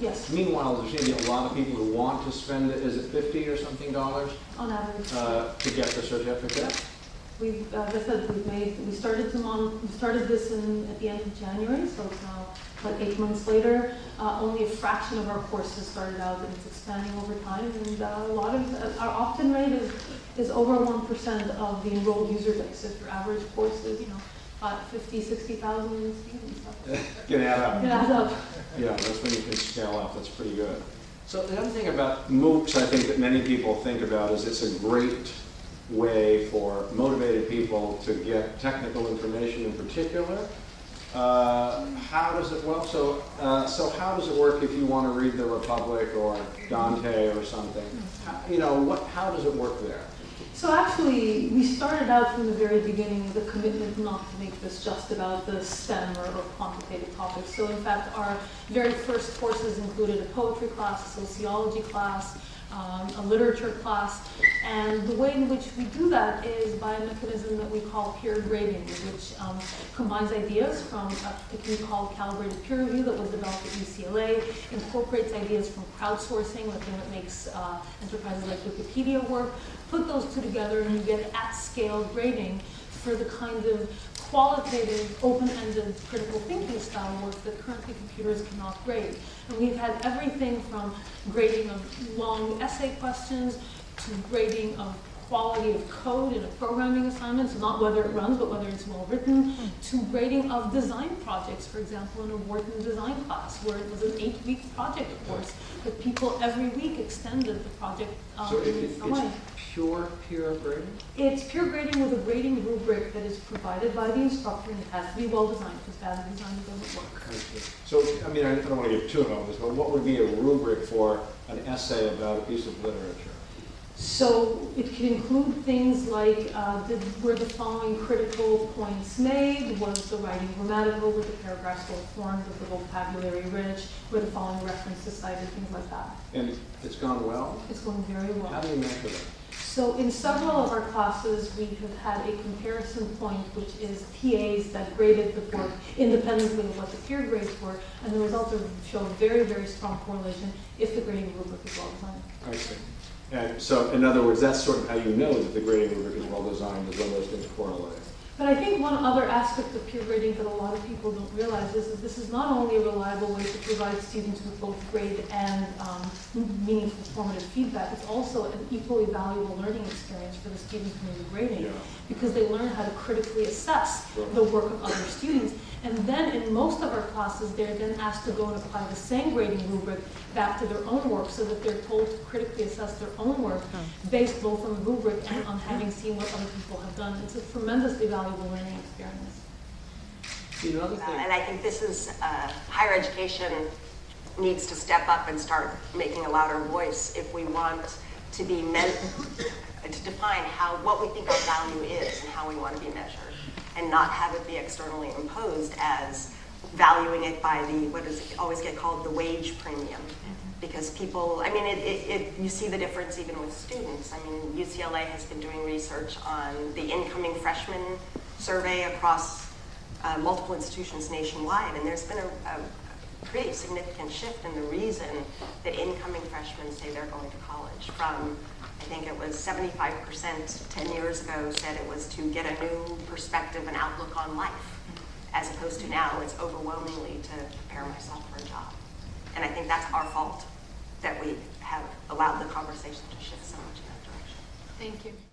Yes. Meanwhile, there's going to be a lot of people who want to spend, is it 50 or something dollars On average. to get the certificate? We've, as I said, we started this at the end of January, so it's now like 8 months later. Only a fraction of our courses started out, and it's expanding over time. And a lot of our opt-in rate is over 1% of the enrolled user base. If your average course is, 50, 60,000 students. Can add up. It adds up. Yeah, that's when you can scale up. That's pretty good. So the other thing about MOOCs, I think that many people think about is it's a great way for motivated people to get technical information in particular. How does it, well, so how does it work if you want to read The Republic or Dante or something? How does it work there? So actually, we started out from the very beginning with a commitment not to make this just about the STEM or quantitative topics. So in fact, our very first courses included a poetry class, a sociology class, a literature class, and the way in which we do that is by a mechanism that we call peer grading, which combines ideas from a technique called calibrated peer review that was developed at UCLA, incorporates ideas from crowdsourcing, the thing that makes enterprises like Wikipedia work, put those two together and you get at-scale grading for the kind of qualitative, open-ended, critical thinking style work that currently computers cannot grade. And we've had everything from grading of long essay questions to grading of quality of code in a programming assignment, so not whether it runs, but whether it's well written, to grading of design projects, for example, in a Wharton design class, where it was an 8-week project course, that people every week extended the project in some way. Pure peer grading? It's peer grading with a grading rubric that is provided by the instructor, and it has to be well designed, because bad design doesn't work. So, I don't want to get too involved in this, but what would be a rubric for an essay about a piece of literature? So it can include things like, were the following critical points made? Was the writing grammatical? Were the paragraphs well formed? Was the vocabulary rich? Were the following references cited? Things like that. And it's gone well? It's going very well. How do you measure that? So in several of our classes, we have had a comparison point, which is TAs that graded the work independently of what the peer grades were, and the results show very, very strong correlation if the grading rubric is well designed. I see. And so, in other words, that's sort of how you know that the grading rubric is well designed, is when those things correlate. But I think one other aspect of peer grading that a lot of people don't realize is that this is not only a reliable way to provide students with both grade and meaningful formative feedback, it's also an equally valuable learning experience for the students doing the grading, because they learn how to critically assess the work of other students. And then in most of our classes, they're then asked to go and apply the same grading rubric back to their own work, so that they're told to critically assess their own work based both on the rubric and on having seen what other people have done. It's a tremendously valuable learning experience. And I think this is, higher education needs to step up and start making a louder voice if we want to be to define what we think our value is and how we want to be measured, and not have it be externally imposed as valuing it by what does it always get called, the wage premium. Because people, you see the difference even with students. UCLA has been doing research on the incoming freshman survey across multiple institutions nationwide, and there's been a pretty significant shift in the reason that incoming freshmen say they're going to college. From, I think it was 75% 10 years ago said it was to get a new perspective and outlook on life, as opposed to now it's overwhelmingly to prepare myself for a job. And I think that's our fault, that we have allowed the conversation to shift so much in that direction. Thank you.